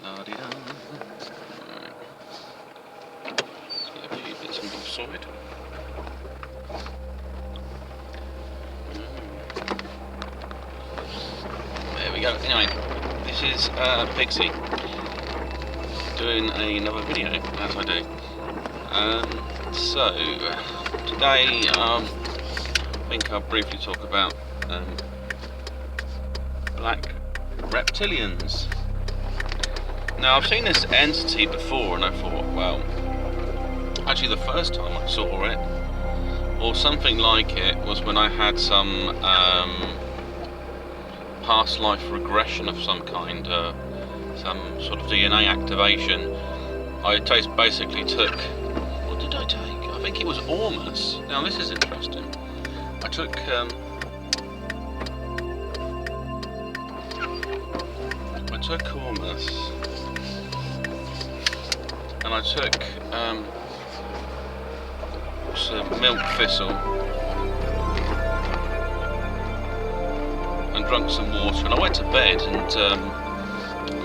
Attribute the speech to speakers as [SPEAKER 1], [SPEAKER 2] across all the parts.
[SPEAKER 1] La-di-da. Right. Let's get a few bits and bobs sorted. There we go. Anyway, this is Pixie doing another video, as I do. So today I think I'll briefly talk about Black Reptilians. Now, I've seen this entity before and I thought, well, actually the first time I saw it, or something like it, was when I had some past life regression of some kind, some sort of DNA activation. I basically took, what did I take? I think it was Ormus. Now this is interesting. I took Ormus, and I took some milk thistle and drank some water, and I went to bed, and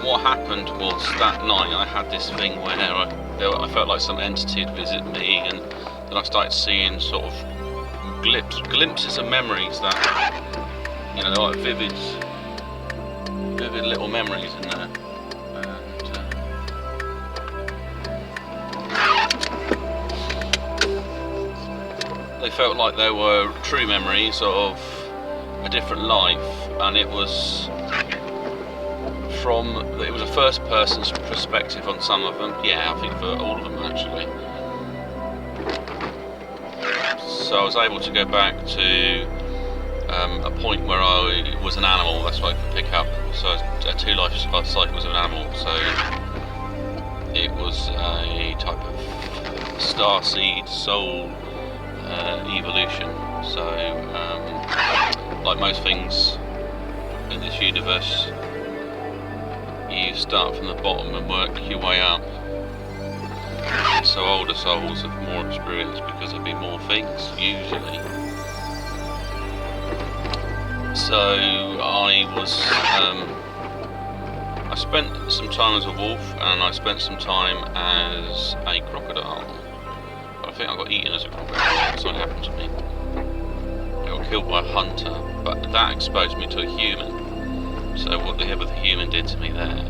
[SPEAKER 1] what happened was that night I had this thing where I felt like some entity had visited me, and then I started seeing sort of glimpses of memories that, you know, they're like vivid little memories in there. They felt like they were true memories of a different life, and it was a first person's perspective on some of them. Yeah, I think for all of them actually. So I was able to go back to a point where I was an animal. That's what I could pick up. So a 2 life cycles of an animal. So it was a type of starseed soul evolution. So like most things in this universe, you start from the bottom and work your way up. So older souls have more experience because there've been more things, usually. So I spent some time as a wolf, and I spent some time as a crocodile. I think I got eaten as a crocodile. Something happened to me. I got killed by a hunter, but that exposed me to a human. So whatever the human did to me there,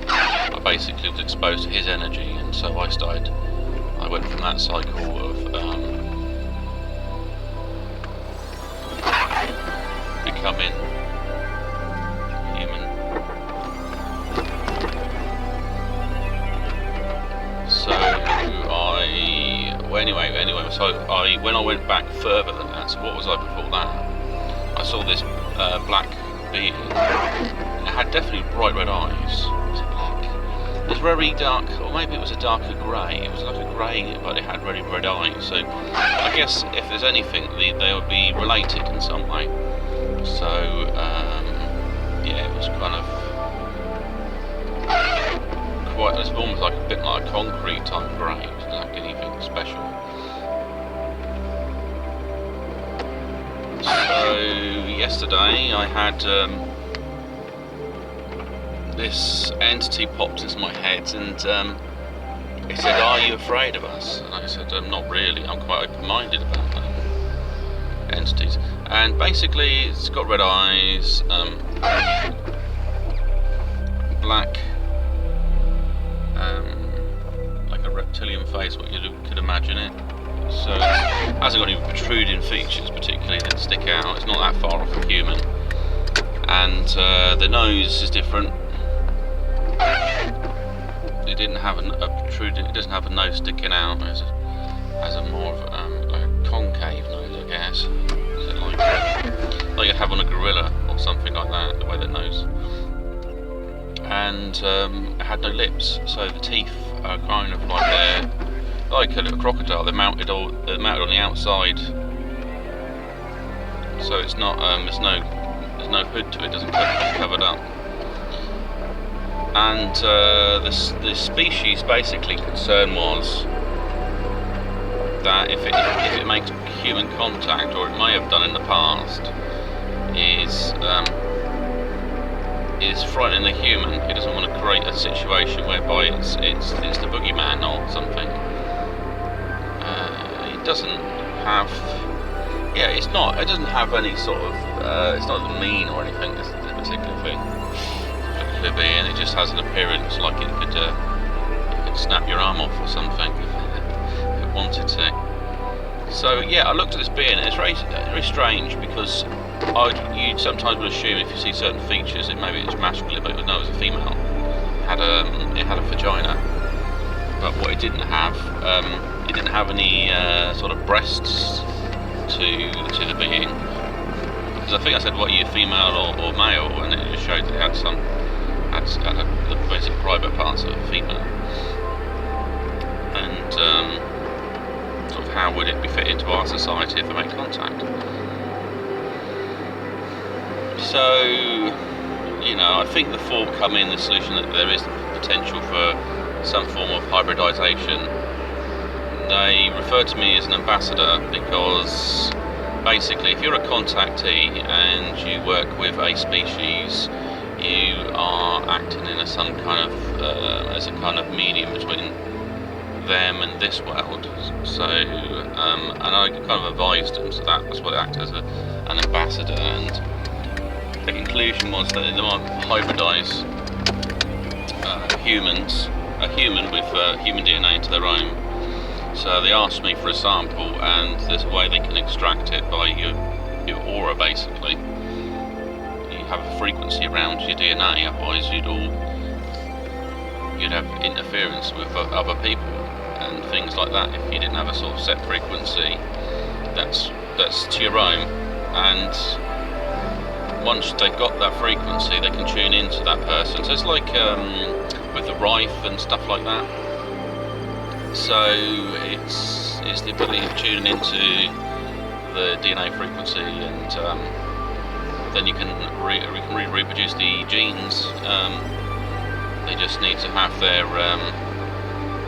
[SPEAKER 1] I basically was exposed to his energy, and so I went from that cycle of becoming human. So when I went back further than that, so what was I before that? I saw this black being. It had definitely bright red eyes. Was it black? It was very dark, or maybe it was a darker grey. It was like a grey, but it had very red eyes. So I guess if there's anything, they would be related in some way. So yeah, it was kind of quite. It's almost like a bit like a concrete type grey. It didn't have anything special. So yesterday I had this entity popped into my head, and it said, "Are you afraid of us?" And I said, "Not really. I'm quite open-minded about entities." And basically, it's got red eyes, black, like a reptilian face, what you could imagine it. So it hasn't got any protruding features particularly that stick out. It's not that far off a human, and the nose is different. It didn't have a protruding. It doesn't have a nose sticking out. It has a more of like a concave nose, I guess. Is it like you'd have on a gorilla or something like that? The way the nose. And it had no lips, so the teeth are kind of like they're like a crocodile. They're mounted on the outside, so it's not. There's no hood to it. It doesn't get covered up. And the species basically concern was that if it makes human contact, or it may have done in the past, is frightening the human. It doesn't want to create a situation whereby it's the boogeyman or something. It doesn't have, yeah, it doesn't have any sort of, it's not mean or anything, this particular thing. And it just has an appearance like it could snap your arm off or something if it wanted to. So yeah, I looked at this being, and it's very strange, because you sometimes would assume if you see certain features, maybe it's masculine, but no, it was a female. It had a vagina, but what it didn't have any sort of breasts to the being. Because I think I said, what are you, female or male, and it just showed that it had the basic private parts of a female. And sort of how would it be fit into our society if it made contact? So, you know, I think the thought come in the solution that there is potential for some form of hybridization. They refer to me as an ambassador because basically, if you're a contactee and you work with a species, you are acting in as a kind of medium between them and this world. So, and I kind of advised them, so that's why I act as an ambassador. And the conclusion was that they might hybridize a human with human DNA into their own. So they asked me for a sample, and there's a way they can extract it by your aura, basically. You have a frequency around your DNA, otherwise you'd have interference with other people and things like that. If you didn't have a sort of set frequency that's to your own, and once they've got that frequency, they can tune into that person. So it's like with the Rife and stuff like that. So it's the ability of tuning into the DNA frequency, and then you can reproduce the genes. They just need to have their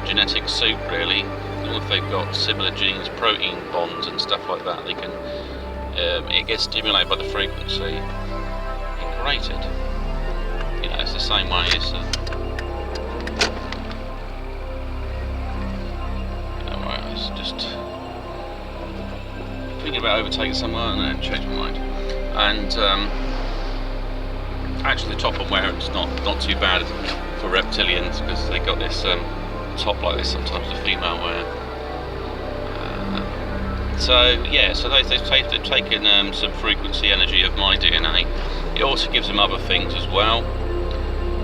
[SPEAKER 1] genetic soup, really. If they've got similar genes, protein bonds and stuff like that, they can. It gets stimulated by the frequency and created. You know, it's the same way as. Just thinking about overtaking someone and then change my mind. And actually, the top on where it's not too bad for reptilians, because they got this top like this. Sometimes the female wear. So yeah, so they've taken some frequency energy of my DNA. It also gives them other things as well.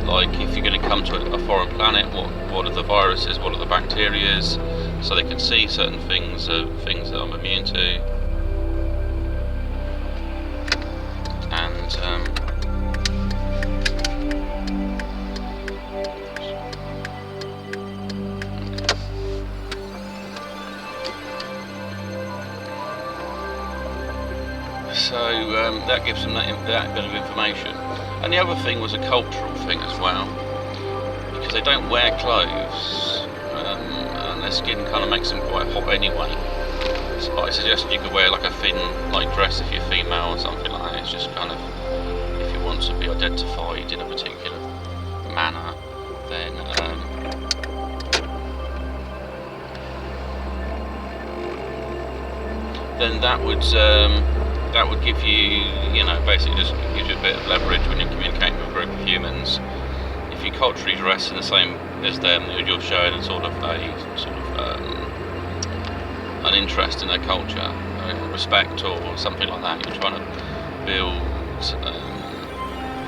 [SPEAKER 1] Like if you're going to come to a foreign planet, what are the viruses, what are the bacterias, so they can see certain things that I'm immune to. And so that gives them that bit of information. And the other thing was a cultural thing as well, because they don't wear clothes, and their skin kind of makes them quite hot anyway. So I suggested you could wear like a thin light dress if you're female or something like that. It's just kind of, if you want to be identified in a particular manner, then that would give you, basically just gives you a bit of leverage when you're communicating with a group of humans. If you culturally dress in the same as them, you're showing an interest in their culture, respect or something like that. You're trying to build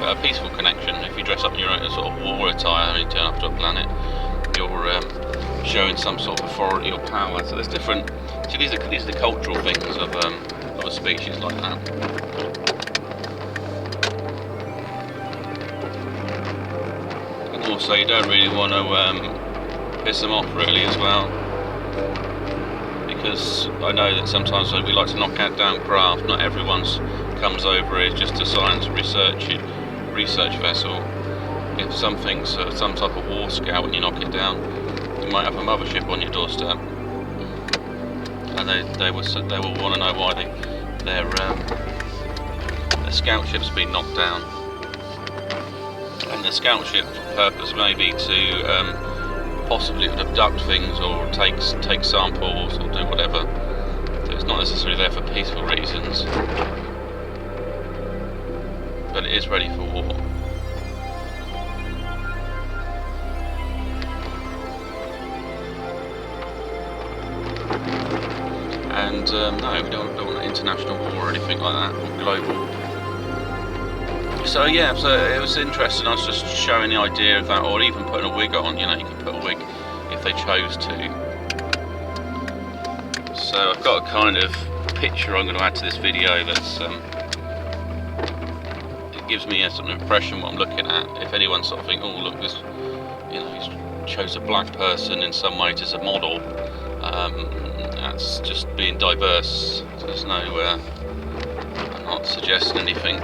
[SPEAKER 1] a peaceful connection. If you dress up in your own sort of war attire and you turn up to a planet, you're showing some sort of authority or power. So there's different. So these are the cultural things of a species like that. And also, you don't really want to piss them off really as well, because I know that sometimes we like to knock down craft. Not everyone's comes over here just to science research vessel. If something's some type of war scout, when you knock it down, you might have a mothership on your doorstep, and they will want to know why their scout ship's been knocked down, and the scout ship purpose may be to possibly abduct things or take samples or do whatever. So it's not necessarily there for peaceful reasons, but it is ready for war. And no, we don't want an international war or anything like that, or global. So yeah, so it was interesting. I was just showing the idea of that, or even putting a wig on. You know, you can put a wig if they chose to. So I've got a kind of picture I'm going to add to this video that's it gives me a sort of impression what I'm looking at. If anyone sort of think, oh look, this, you know, he's chose a black person in some ways as a model. That's just being diverse. There's no, I'm not suggesting anything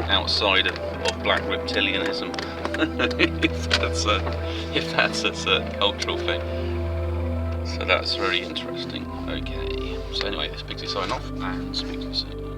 [SPEAKER 1] outside of Black Reptilianism, if that's a certain cultural thing. So that's very interesting. Okay, so anyway, this Pixie sign off and speak to you soon.